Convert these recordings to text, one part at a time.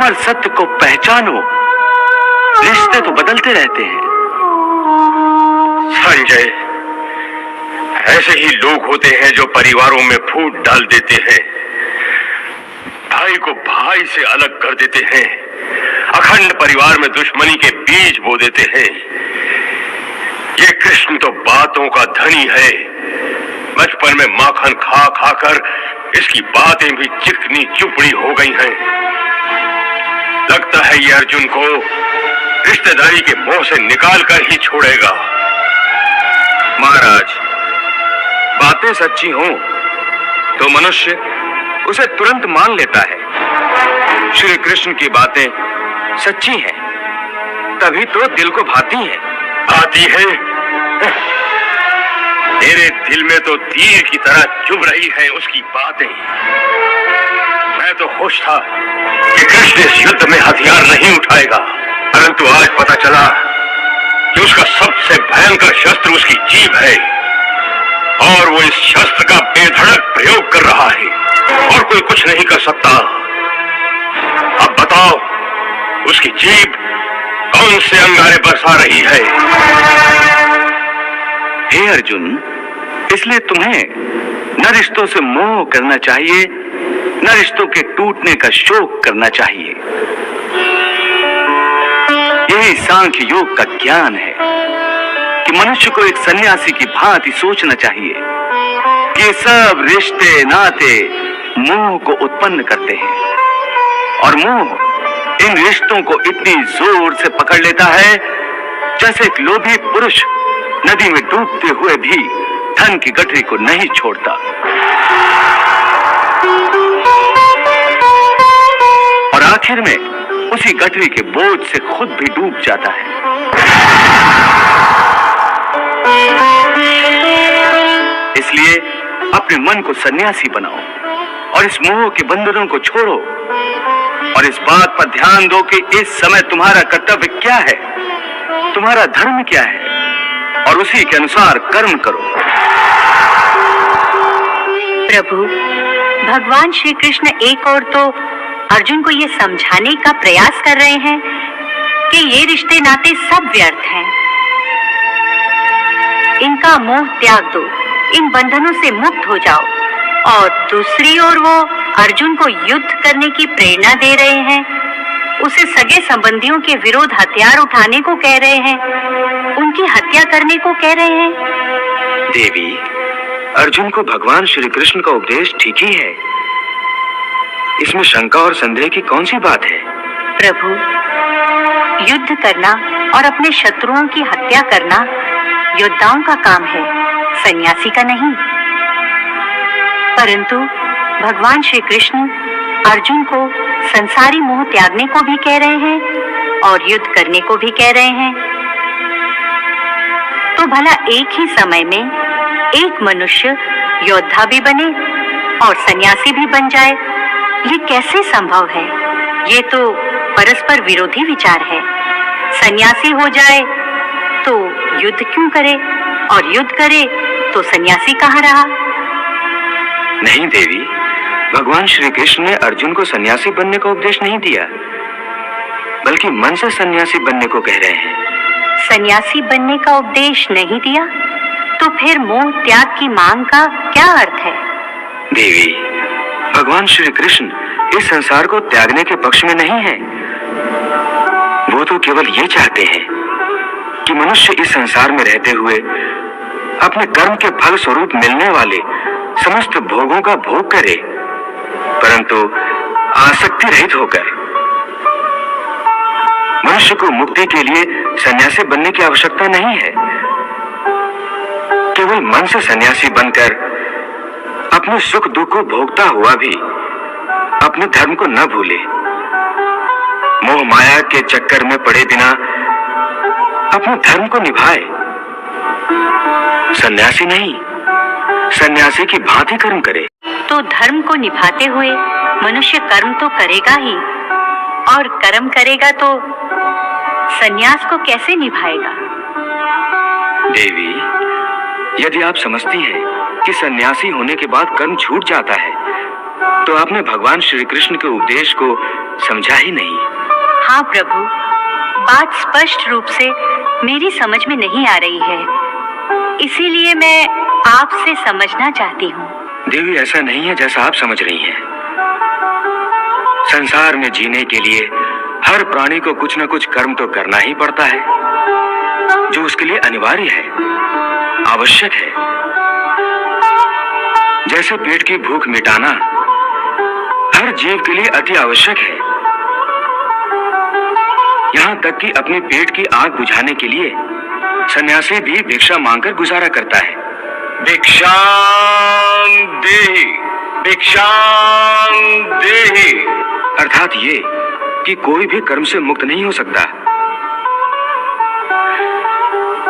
अमर सत्य को पहचानो। रिश्ते तो बदलते रहते हैं। संजय, ऐसे ही लोग होते हैं जो परिवारों में फूट डाल देते हैं, भाई को भाई से अलग कर देते हैं, अखंड परिवार में दुश्मनी के बीज बो देते हैं। ये कृष्ण तो बातों का धनी है। बचपन में माखन खा खाकर इसकी बातें भी चिकनी चुपड़ी हो गई हैं। लगता है ये अर्जुन को रिश्तेदारी के मोह से निकाल कर ही छोड़ेगा। महाराज, बातें सच्ची हों तो मनुष्य उसे तुरंत मान लेता है। श्री कृष्ण की बातें सच्ची हैं, तभी तो दिल को भाती हैं। आती है? मेरे दिल में तो तीर की तरह चुभ रही है उसकी बातें। मैं तो खुश था कि कृष्ण इस युद्ध में हथियार नहीं उठाएगा, परंतु आज पता चला कि उसका सबसे भयंकर शस्त्र उसकी जीभ है और वो इस शस्त्र का बेधड़क प्रयोग कर रहा है और कोई कुछ नहीं कर सकता। अब बताओ, उसकी जीभ कौन से अंगारे बरसा रही है? हे अर्जुन, इसलिए तुम्हें न रिश्तों से मोह करना चाहिए, न रिश्तों के टूटने का शोक करना चाहिए। यही सांख्य योग का ज्ञान है कि मनुष्य को एक सन्यासी की भांति सोचना चाहिए कि ये सब रिश्ते नाते मोह को उत्पन्न करते हैं और मोह इन रिश्तों को इतनी जोर से पकड़ लेता है जैसे एक लोभी पुरुष नदी में डूबते हुए भी धन की गठरी को नहीं छोड़ता। और आखिर में उसी गठरी के बोझ से खुद भी डूब जाता है। इसलिए अपने मन को सन्यासी बनाओ और इस मोह के बंधनों को छोड़ो और इस बात पर ध्यान दो कि इस समय तुम्हारा कर्तव्य क्या है, तुम्हारा धर्म क्या है और उसी के अनुसार कर्म करो। प्रभु, भगवान श्री कृष्ण एक और तो अर्जुन को ये समझाने का प्रयास कर रहे हैं कि ये रिश्ते नाते सब व्यर्थ हैं, इनका मोह त्याग दो, इन बंधनों से मुक्त हो जाओ। और दूसरी ओर वो अर्जुन को युद्ध करने की प्रेरणा दे रहे हैं, उसे सगे संबंधियों के विरोध हथियार उठाने को कह रहे हैं, उनकी हत्या करने को कह रहे हैं। देवी, अर्जुन को भगवान श्री कृष्ण का उपदेश ठीक ही है, इसमें शंका और संदेह की कौन सी बात है? प्रभु, युद्ध करना और अपने शत्रुओं की हत्या करना योद्धाओं का काम है, सन्यासी का नहीं। परंतु भगवान श्री कृष्ण अर्जुन को संसारी मोह त्यागने को भी कह रहे हैं और युद्ध करने को भी कह रहे हैं। तो भला एक ही समय में एक मनुष्य योद्धा भी बने और सन्यासी भी बन जाए, ये कैसे संभव है? ये तो परस्पर विरोधी विचार है। सन्यासी हो जाए तो युद्ध क्यों करे और युद्ध करे तो सन्यासी कहाँ रहा? नहीं देवी, भगवान श्री कृष्ण ने अर्जुन को सन्यासी बनने का उपदेश नहीं दिया, बल्कि मन से सन्यासी बनने को कह रहे हैं। सन्यासी बनने का उपदेश नहीं दिया तो फिर मोह त्याग की मांग का क्या अर्थ है? देवी, भगवान श्री कृष्ण इस संसार को त्यागने के पक्ष में नहीं है। वो तो केवल ये चाहते हैं कि मनुष्य इस संसार में रहते हुए अपने कर्म के फल स्वरूप मिलने वाले समस्त भोगों का भोग करे, परंतु आसक्ति रहित होकर। मनुष्य को मुक्ति के लिए सन्यासी बनने की आवश्यकता नहीं है। केवल मन से सन्यासी बनकर अपने सुख दुख को भोगता हुआ भी अपने धर्म को न भूले, मोह माया के चक्कर में पड़े बिना अपने धर्म को निभाए। सन्यासी नहीं, सन्यासी की भांति कर्म करे। तो धर्म को निभाते हुए मनुष्य कर्म तो करेगा ही, और कर्म करेगा तो सन्यास को कैसे निभाएगा? देवी, यदि आप समझती हैं कि सन्यासी होने के बाद कर्म छूट जाता है, तो आपने भगवान श्री कृष्ण के उपदेश को समझा ही नहीं। हाँ प्रभु, बात स्पष्ट रूप से मेरी समझ में नहीं आ रही है, इसीलिए मैं आपसे समझना चाहती हूँ। देवी, ऐसा नहीं है जैसा आप समझ रही हैं। संसार में जीने के लिए हर प्राणी को कुछ न कुछ कर्म तो करना ही पड़ता है, जो उसके लिए अनिवार्य है, आवश्यक है। जैसे पेट की भूख मिटाना हर जीव के लिए अति आवश्यक है, यहाँ तक कि अपने पेट की आग बुझाने के लिए सन्यासी भी भिक्षा मांगकर गुजारा करता है। भिक्षां देहि, भिक्षां देहि। अर्थात ये कि कोई भी कर्म से मुक्त नहीं हो सकता,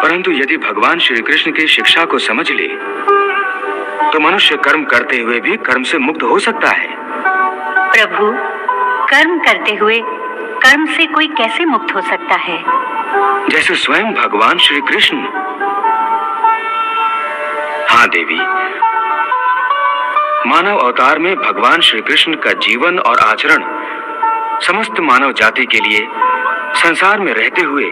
परंतु यदि भगवान श्री कृष्ण की शिक्षा को समझ ले तो मनुष्य कर्म करते हुए भी कर्म से मुक्त हो सकता है। प्रभु, कर्म करते हुए कर्म से कोई कैसे मुक्त हो सकता है? जैसे स्वयं भगवान श्री कृष्ण। हाँ देवी, मानव अवतार में भगवान श्री कृष्ण का जीवन और आचरण समस्त मानव जाति के लिए संसार में रहते हुए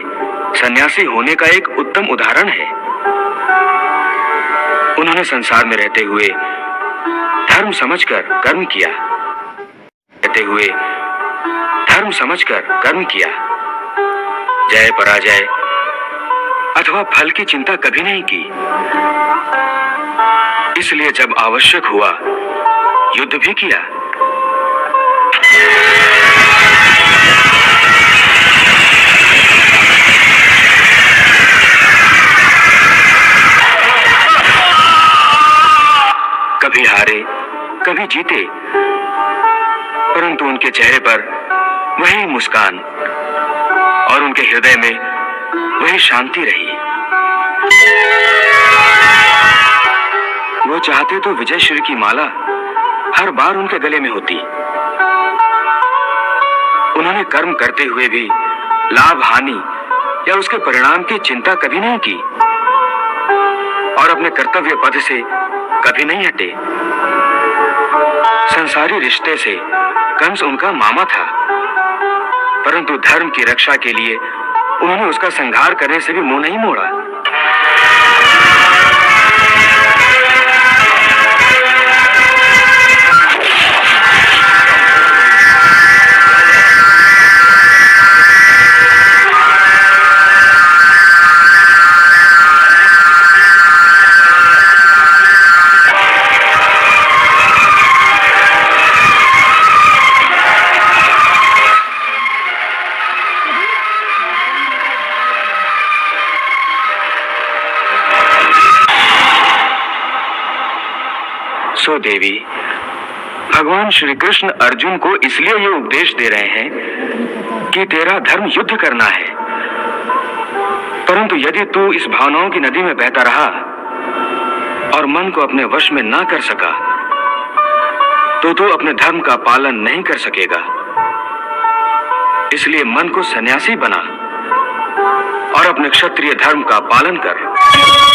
सन्यासी होने का एक उत्तम उदाहरण है। उन्होंने संसार में रहते हुए धर्म समझकर कर्म किया, रहते हुए धर्म समझकर कर्म किया, जय पराजय अथवा फल की चिंता कभी नहीं की। इसलिए जब आवश्यक हुआ युद्ध भी किया। कभी हारे कभी जीते, परंतु उनके चेहरे पर वही मुस्कान और उनके हृदय में वही शांति रही। वो चाहते तो विजय श्री की माला हर बार उनके गले में होती। उन्होंने कर्म करते हुए भी लाभ हानि या उसके परिणाम की चिंता कभी नहीं की और अपने कर्तव्य पथ से कभी नहीं हटे। संसारी रिश्ते से कंस उनका मामा था, परंतु धर्म की रक्षा के लिए उन्होंने उसका संहार करने से भी मुंह नहीं मोड़ा। सो देवी, भगवान श्री कृष्ण अर्जुन को इसलिए ये उपदेश दे रहे हैं कि तेरा धर्म युद्ध करना है, परंतु यदि तू इस भावनाओं की नदी में बहता रहा और मन को अपने वश में ना कर सका तो तू अपने धर्म का पालन नहीं कर सकेगा। इसलिए मन को सन्यासी बना और अपने क्षत्रिय धर्म का पालन कर।